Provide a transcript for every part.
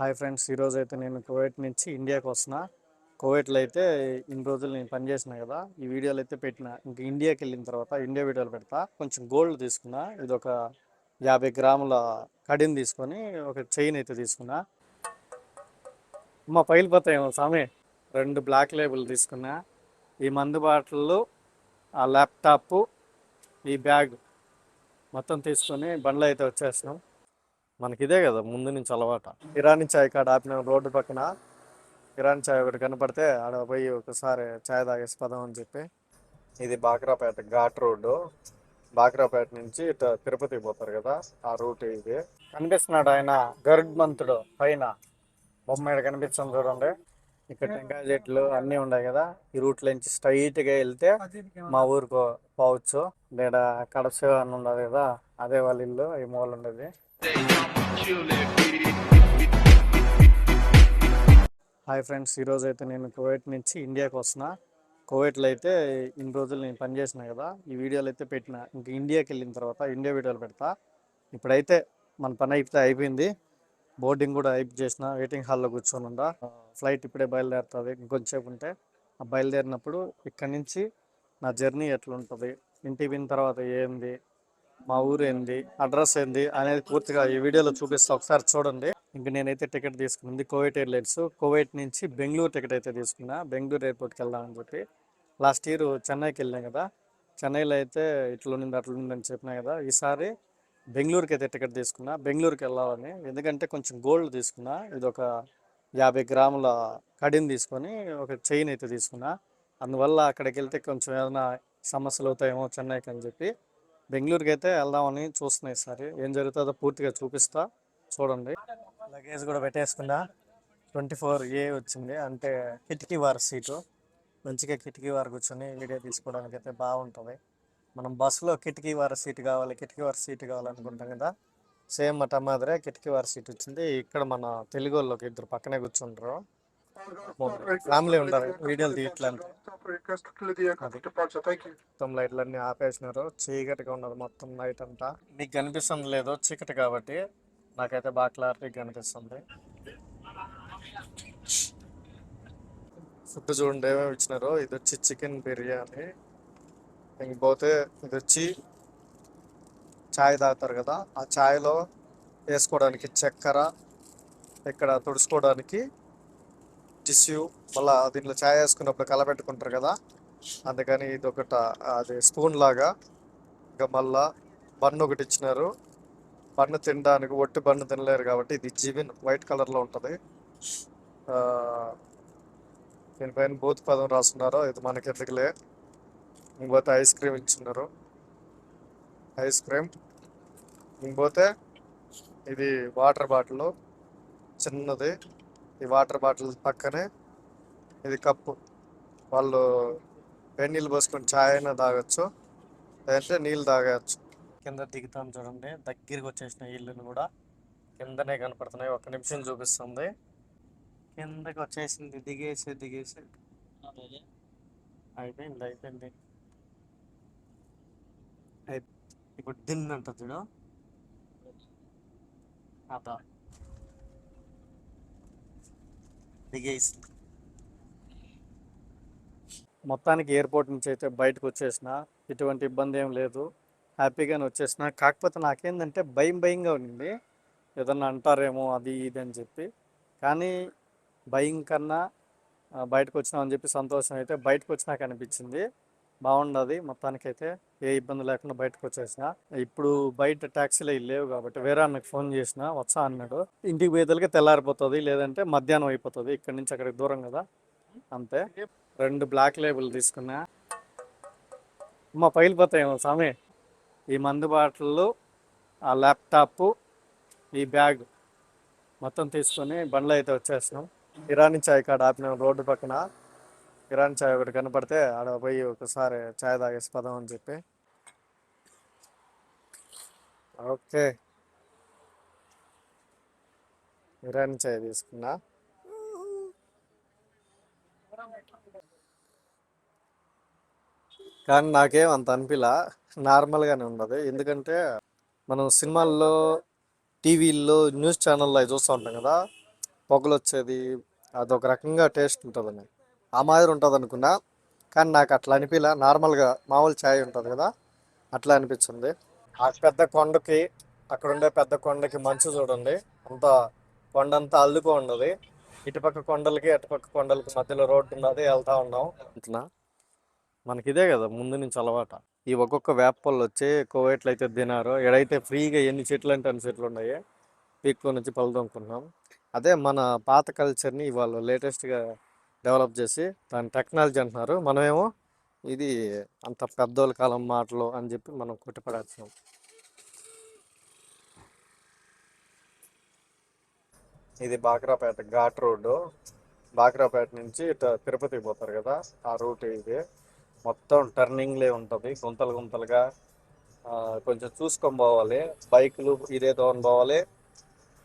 Hi friends, ఈరోజు అయితే నేను కువైట్ నుంచి ఇండియాకి వస్తున్నా. కువైట్లో అయితే ఇన్ని రోజులు నేను పనిచేసిన కదా, ఈ వీడియోలు అయితే పెట్టిన. ఇంకా ఇండియాకి వెళ్ళిన తర్వాత ఇండియా వీడియోలు పెడతా. కొంచెం గోల్డ్ తీసుకున్నా, ఇది ఒక 50 గ్రాముల కడిని తీసుకొని ఒక చైన్ అయితే తీసుకున్నా. అమ్మ పగిలిపోతాయేమో సామి. 2 బ్లాక్ లేబుల్ తీసుకున్నా, ఈ మందు బాటిళ్ళు, ఆ ల్యాప్టాప్, ఈ బ్యాగ్ మొత్తం తీసుకొని బండ్లో అయితే వచ్చేసినాం. మనకి ఇదే కదా ముందు నుంచి అలవాటు. ఇరానీ చాయ్ కాడ ఆపిన రోడ్డు పక్కన ఇరానీ చాయ్ ఒకటి కనపడితే ఆడ పోయి ఒకసారి చాయ్ తాగేసి పదాం అని చెప్పి. ఇది బాక్రాపేట ఘాట్ రోడ్డు. బాక్రాపేట నుంచి ఇటు తిరుపతికి పోతారు కదా, ఆ రూట్ ఇది. కనిపిస్తున్నాడు ఆయన గరుడ్మంతుడు పైన బొమ్మ ఈడ కనిపిస్తుంది చూడండి. ఇక్కడ టెంకాయ చెట్లు అన్నీ ఉన్నాయి కదా, ఈ రూట్లో నుంచి స్ట్రైట్గా వెళ్తే మా ఊరికి పోవచ్చు. లేదా కడప అని ఉండదు కదా, అదే వాళ్ళ ఇల్లు ఈ మూల ఉండేది. హాయ్ ఫ్రెండ్స్, ఈరోజు అయితే నేను కువైట్ నుంచి ఇండియాకి వస్తున్నా. కువైట్లో అయితే ఇన్ని రోజులు నేను పనిచేసిన కదా, ఈ వీడియోలు అయితే పెట్టిన. ఇంకా ఇండియాకి వెళ్ళిన తర్వాత ఇండియా వీడియోలు పెడతా. ఇప్పుడైతే మన పని అయితే అయిపోయింది, బోర్డింగ్ కూడా అయిపోయి చేసిన. వెయిటింగ్ హాల్లో కూర్చొని ఉందా. ఫ్లైట్ ఇప్పుడే బయలుదేరుతుంది, ఇంకొంచెంసేపు ఉంటే. ఆ బయలుదేరినప్పుడు ఇక్కడి నుంచి నా జర్నీ ఎట్లుంటుంది, ఇంటికి పోయిన తర్వాత ఏంది, మా ఊరు ఏంది, అడ్రస్ ఏంది అనేది పూర్తిగా ఈ వీడియోలో చూపిస్తా, ఒకసారి చూడండి. ఇంక నేనైతే టికెట్ తీసుకున్నది కువైట్ ఎయిర్లైన్స్. కువైట్ నుంచి బెంగళూరు టికెట్ అయితే తీసుకున్నా, బెంగళూరు ఎయిర్పోర్ట్కి వెళ్దామని చెప్పి. లాస్ట్ ఇయర్ చెన్నైకి వెళ్ళాం కదా, చెన్నైలో అయితే ఇట్లుండింది అట్లుండిందని చెప్పినా కదా. ఈసారి బెంగళూరుకి అయితే టికెట్ తీసుకున్నా, బెంగళూరుకి వెళ్ళాలని. ఎందుకంటే కొంచెం గోల్డ్ తీసుకున్నా, ఇది ఒక 50 గ్రాముల కడిని తీసుకొని ఒక చైన్ అయితే తీసుకున్నా. అందువల్ల అక్కడికి వెళ్తే కొంచెం ఏదైనా సమస్యలు అవుతాయేమో చెన్నైకి అని చెప్పి బెంగళూరుకి అయితే వెళ్దామని చూస్తున్నాయి. ఈసారి ఏం జరుగుతుందో పూర్తిగా చూపిస్తా, చూడండి. లగేజ్ కూడా పెట్టేసుకున్నా. 24A వచ్చింది, అంటే కిటికీ వార్ సీటు. మంచిగా కిటికీ వారు కూర్చొని వీడియో తీసుకోవడానికి అయితే బాగుంటుంది. మనం బస్సులో కిటికీ వార్ సీటు కావాలి, కిటికీ వార్ సీటు కావాలనుకుంటాం కదా, సేమ్ అట మాదిరే కిటికీ వార్ సీట్ వచ్చింది. ఇక్కడ మన తెలుగు వాళ్ళకి ఇద్దరు పక్కనే కూర్చుంటారు, ఫ్యామిలీ ఉంటారు, వీడియోలు తీయట్లేదు. మొత్తం లైట్లన్నీ ఆపేసినారు, చీకటిగా ఉన్నది మొత్తం నైట్ అంతా. మీకు కనిపిస్తుంది లేదో చీకటి కాబట్టి, నాకైతే బాగా క్లారిటీగా కనిపిస్తుంది. ఫుడ్ చూడండి ఏమేమి ఇచ్చినారో. ఇది వచ్చి చికెన్ బిర్యానీ. ఇంకపోతే ఇది వచ్చి చాయ్ తాగుతారు కదా, ఆ చాయ్లో వేసుకోవడానికి చక్కెర, ఇక్కడ తుడుచుకోవడానికి టిష్యూ, మళ్ళీ దీంట్లో చాయ్ వేసుకున్నప్పుడు కలపెట్టుకుంటారు కదా, అందుకని ఇది ఒకట అది స్పూన్ లాగా. ఇంకా మళ్ళా బన్ను ఒకటి ఇచ్చినారు. బన్ను తినడానికి ఒట్టి బన్ను తినలేరు కాబట్టి ఇది జివిన్ వైట్ కలర్లో ఉంటుంది. దీనిపైన బూత్ పదం రాస్తున్నారు, ఇది మనకి ఎందుకులే. ఇంకపోతే ఐస్ క్రీమ్ ఇచ్చినారు, ఐస్ క్రీమ్. ఇంకపోతే ఇది వాటర్ బాటిల్ చిన్నది. ఈ వాటర్ బాటిల్ పక్కనే ఇది కప్పు. వాళ్ళు వేడి నీళ్ళు పోసుకొని ఛాయ్ అయినా తాగొచ్చు, లేదంటే నీళ్ళు తాగచ్చు. కింద దిగుతాం చూడండి, దగ్గరికి వచ్చేసిన ఇల్లుని కూడా కిందనే కనపడుతున్నాయి. 1 నిమిషం చూపిస్తుంది. కిందకి వచ్చేసింది, దిగేసి అయిపోయింది. ఇప్పుడు దిన్నంట చూడు, అదా దిగేసి మొత్తానికి ఎయిర్పోర్ట్ నుంచి అయితే బయటకు వచ్చేసిన. ఎటువంటి ఇబ్బంది ఏం లేదు, హ్యాపీగానే వచ్చేసిన. కాకపోతే నాకేంటంటే భయంగా ఉండింది, ఏదన్నా అంటారేమో అది ఇది అని చెప్పి. కానీ భయం కన్నా బయటకు వచ్చినామని చెప్పి సంతోషం అయితే బయటకు వచ్చినాక అనిపించింది. బాగుండదు, మొత్తానికైతే ఏ ఇబ్బంది లేకుండా బయటకు వచ్చేసిన. ఇప్పుడు బయట ట్యాక్సీలు లేవు కాబట్టి వేరే అన్నకు ఫోన్ చేసిన, వచ్చా అన్నాడు. ఇంటికి పోయేదలకి తెల్లారిపోతుంది, లేదంటే మధ్యాహ్నం అయిపోతుంది. ఇక్కడి నుంచి అక్కడికి దూరం కదా, అంతే. 2 బ్లాక్ లేబుల్ తీసుకున్నా. అమ్మ పగిలిపోతాయేమో సామి. ఈ మందు బాటిళ్ళు, ఆ ల్యాప్టాప్, ఈ బ్యాగ్ మొత్తం తీసుకొని బండ్లో అయితే వచ్చేసినాం. ఇరానీ చాయ్ కాడ ఆపిన రోడ్డు పక్కన ఇరానీ చాయ్ ఒకటి కనపడితే ఆడ పోయి ఒకసారి చాయ్ తాగేసి పదాం అని చెప్పి. ఓకే, ఇరానీ చాయ్ తీసుకున్నా. కానీ నాకేం అంత అనిపిలా, నార్మల్గానే ఉండదు. ఎందుకంటే మనం సినిమాల్లో, టీవీల్లో, న్యూస్ ఛానల్లో అవి చూస్తూ ఉంటాం కదా, పొగలు వచ్చేది, అదొక రకంగా టేస్ట్ ఉంటుందని ఆ మాదిరి ఉంటుంది అనుకున్నా. కానీ నాకు అట్లా అనిపించలే, నార్మల్గా మామూలు ఛాయ్ ఉంటుంది కదా అట్లా అనిపించింది. ఆ పెద్ద కొండకి, అక్కడ ఉండే పెద్ద కొండకి మంచు చూడండి, అంతా కొండంతా అల్లుకో ఉన్నది. ఇటుపక్క కొండలకి అటుపక్క కొండలకి మధ్యలో రోడ్డు ఉన్నది, వెళ్తా ఉన్నాం. ఇట్లా మనకి ఇదే కదా ముందు నుంచి అలవాట. ఈ ఒక్కొక్క వేప పళ్ళు వచ్చి కోవేట్లు అయితే తినారు, ఎడైతే ఫ్రీగా ఎన్ని చెట్లు అంటే అన్ని చెట్లు ఉన్నాయి, పీక్లో నుంచి పళ్ళు తోముకుంటున్నాం. అదే మన పాత కల్చర్ని వాళ్ళు లేటెస్ట్గా డెవలప్ చేసి దాని టెక్నాలజీ అంటున్నారు. మనమేమో ఇది అంత పెద్దోళ్ళ కాలం మాటలు అని చెప్పి మనం కొట్టిపడేస్తున్నాం. ఇది బాక్రాపేట ఘాట్ రోడ్డు. బాక్రాపేట నుంచి తిరుపతికి పోతారు కదా, ఆ రూట్ ఇది. మొత్తం టర్నింగ్లే ఉంటుంది, గుంతలు గుంతలుగా. కొంచెం చూసుకొని పోవాలి, బైకులు ఇదే దోవన పోవాలి,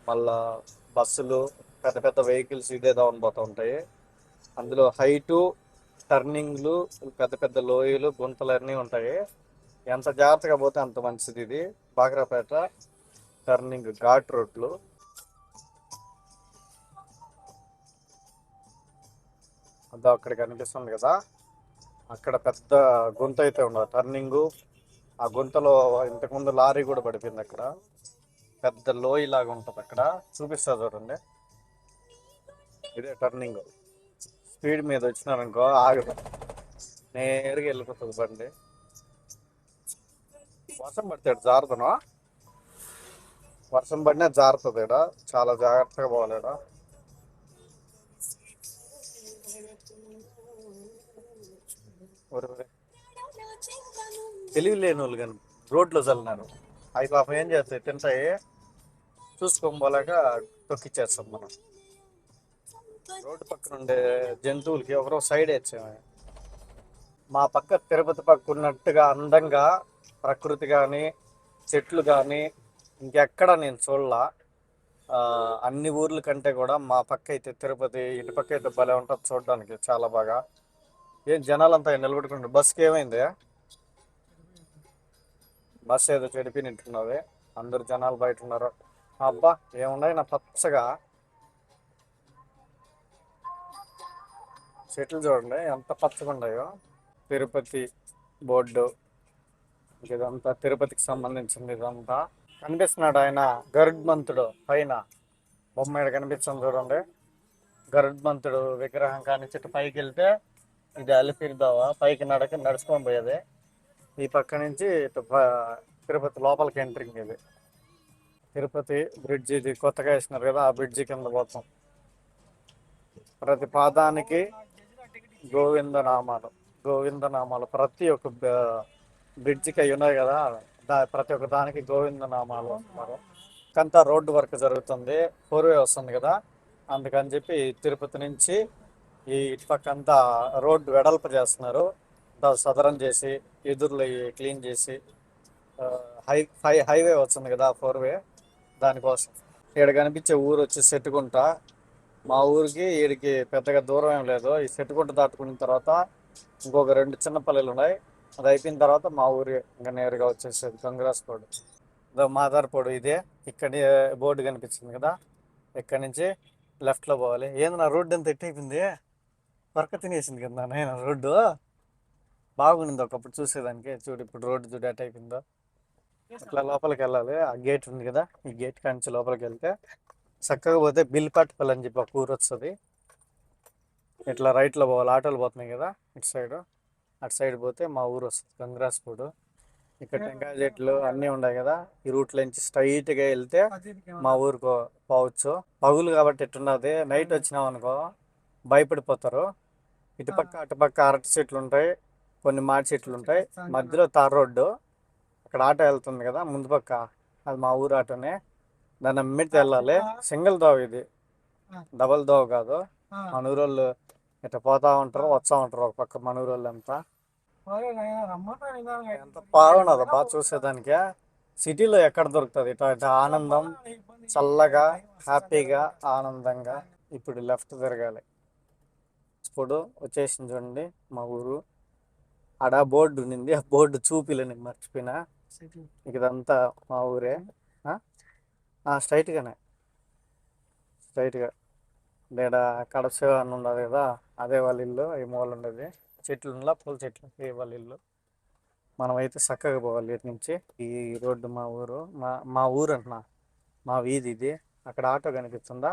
మళ్ళా బస్సులు పెద్ద పెద్ద వెహికల్స్ ఇదే దోవన పోతూ ఉంటాయి. అందులో హైటు, టర్నింగ్లు, పెద్ద పెద్ద లోయలు, గుంతలు అన్నీ ఉంటాయి. ఎంత జాగ్రత్తగా పోతే అంత మంచిది. ఇది బాగ్రాపేట టర్నింగ్ ఘాట్ రోడ్లు. అదో అక్కడ కనిపిస్తుంది కదా, అక్కడ పెద్ద గుంత అయితే ఉండదు టర్నింగు. ఆ గుంతలో ఇంతకుముందు లారీ కూడా పడిపోయింది అక్కడ. పెద్ద లోయ లాగా ఉంటుంది అక్కడ, చూపిస్తా చూడండి. ఇదే టర్నింగ్. స్పీడ్ మీద వచ్చినారనుకో ఆగదు, నేరుగా వెళ్ళిపోతుంది బండి. వర్షం పడితే జారుతున్నా, వర్షం పడినా జారుతుంది ఇక్కడ, చాలా జాగ్రత్తగా పోవాలి ఇక్కడ. తెలివి లేని వాళ్ళు కానీ రోడ్లో చల్లినారు, అవి పాపం ఏం చేస్తాయి, తింటాయి, చూసుకోపోలేక తొక్కిచ్చేస్తాం మనం. రోడ్డు పక్కన ఉండే జంతువులకి ఒకరో సైడ్ ఇచ్చాము. మా పక్క తిరుపతి పక్క ఉన్నట్టుగా అందంగా ప్రకృతి కానీ చెట్లు కానీ ఇంకెక్కడ నేను చూడలా. అన్ని ఊర్ల కంటే కూడా మా పక్క అయితే తిరుపతి, ఇటు పక్క అయితే భలే ఉంటుంది చూడడానికి, చాలా బాగా. ఏం జనాలంతా నిలబెట్టుకుంటారు. బస్కి ఏమైంది, బస్సు ఏదో చెడిపోయినట్టున్నది, అందరు జనాలు బయట ఉన్నారు. అబ్బా ఏమున్నాయి నా పచ్చగా చెట్లు చూడండి ఎంత పచ్చగా ఉన్నాయో. తిరుపతి బోర్డు, ఇదంతా తిరుపతికి సంబంధించింది. ఇదంతా కనిపిస్తున్నాడు ఆయన గరుడ్మంతుడు పైన బొమ్మ ఇక్కడ కనిపిస్తుంది చూడండి. గరుడ్మంతుడు విగ్రహం కానీ చెట్టు పైకి వెళ్తే ఇది అలిపిరిదోవ, పైకి నడుచుకొని పోయేది. ఈ పక్క నుంచి తిరుపతి లోపలికి ఎంట్రింగ్ ఇది. తిరుపతి బ్రిడ్జ్ ఇది కొత్తగా వేసినారు కదా, ఆ బ్రిడ్జి కింద పోతాం. ప్రతి పాదానికి గోవిందనామాలు, గోవిందనామాలు ప్రతి ఒక్క బ్రిడ్జికి అవి ఉన్నాయి కదా, ప్రతి ఒక్క దానికి గోవిందనామాలు వస్తున్నారు. కంతా రోడ్డు వర్క్ జరుగుతుంది, ఫోర్వే వస్తుంది కదా, అందుకని చెప్పి తిరుపతి నుంచి ఈ ఇటుపక్క అంతా రోడ్డు వెడల్పు చేస్తున్నారు, సదరం చేసి ఎదుర్లు క్లీన్ చేసి. హైవే వస్తుంది కదా ఫోర్వే, దానికోసం. ఇక్కడ కనిపించే ఊరు వచ్చి సెట్టుకుంట. మా ఊరికి వీడికి పెద్దగా దూరం ఏం లేదు. ఈ సెట్టుకుంట దాటుకున్న తర్వాత ఇంకొక 2 చిన్న పల్లెలు ఉన్నాయి, అది అయిపోయిన తర్వాత మా ఊరి ఇంకా నేరుగా వచ్చేసేది గంగరాజపాడు. మాదారపాడు ఇదే. ఇక్కడ బోర్డు కనిపించింది కదా, ఇక్కడ నుంచి లెఫ్ట్లో పోవాలి. ఏంది నా రోడ్డు ఎంత ఎట్టయిపోయింది, వర్క తినేసింది కదా నేను రోడ్డు. బాగుంది ఒకప్పుడు చూసేదానికి, చూడు ఇప్పుడు రోడ్డు చూడు ఎట్ అయిపోయిందో. ఇట్లా లోపలికి వెళ్ళాలి, ఆ గేట్ ఉంది కదా, ఈ గేట్ కాంచి లోపలికి వెళ్తే చక్కగా పోతే బిల్పాటిపల్లి అని చెప్పి ఒక ఊరు వస్తుంది. ఇట్లా రైట్లో పోవాలి, ఆటోలు పోతున్నాయి కదా ఇటు సైడ్, అటు సైడ్ పోతే మా ఊరు వస్తుంది గంగరాజపాడు. ఇక్కడ టెంకాయ చెట్లు అన్నీ ఉన్నాయి కదా, ఈ రూట్లో నుంచి స్ట్రైట్గా వెళ్తే మా ఊరికి పోవచ్చు. పగులు కాబట్టి ఎట్టున్నది, నైట్ వచ్చినాం అనుకో భయపడిపోతారు. ఇటుపక్క అటుపక్క అరటి చెట్లు ఉంటాయి, కొన్ని మాడి చెట్లు ఉంటాయి, మధ్యలో తార్ రోడ్డు. అక్కడ ఆటో వెళ్తుంది కదా ముందు పక్క, అది మా ఊరు ఆటోనే, దాన్ని అమ్మితే వెళ్ళాలి. సింగిల్ దోవ ఇది, డబల్ దోవ కాదు. మన ఊరోళ్ళు ఇట్లా పోతా ఉంటారు వస్తూ ఉంటారు ఒక పక్క, మన ఊరోళ్ళు అంతా. ఎంత బాగున్నదో బాగా చూసేదానికి. సిటీలో ఎక్కడ దొరుకుతుంది ఇట్లా ఆనందం, చల్లగా హ్యాపీగా ఆనందంగా. ఇప్పుడు లెఫ్ట్ తిరగాలి, ఇప్పుడు వచ్చేసింది చూడండి మా ఊరు. ఆడ బోర్డు ఉన్నింది, ఆ బోర్డు చూపిలని మర్చిపోయినా. ఇదంతా మా ఊరే. స్ట్రైట్గానే, స్ట్రైట్గా లేదా కడప అని ఉండదు కదా, అదే వాళ్ళ ఇల్లు. ఈ మూల ఉండేది చెట్లు ఉండలా, పూల చెట్లు, ఈ వాళ్ళ ఇల్లు. మనమైతే చక్కగా పోవాలి ఇటు నుంచి. ఈ రోడ్డు మా ఊరు, మా ఊరు అంటున్నా, మా వీధి ఇది. అక్కడ ఆటో కనిపిస్తుందా,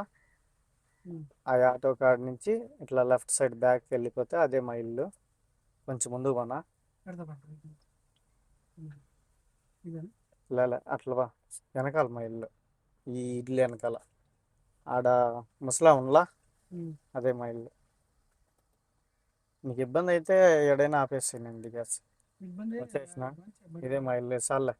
ఆ ఆటో కాడ నుంచి ఇట్లా లెఫ్ట్ సైడ్ బ్యాక్ వెళ్ళిపోతే అదే మా ఇల్లు. కొంచెం ముందుకు పోనా, లేలే అట్లా బా, వెనకాల మా ఇల్లు. ఈ ఇల్లు వెనకాల ఆడ ముసలా ఉండలా, అదే మా ఇల్లు. మీకు ఇబ్బంది అయితే ఎడైనా ఆపేసి నేను దిగేస్తా. వచ్చేసిన ఇదే మా ఇల్లు, సార్లే.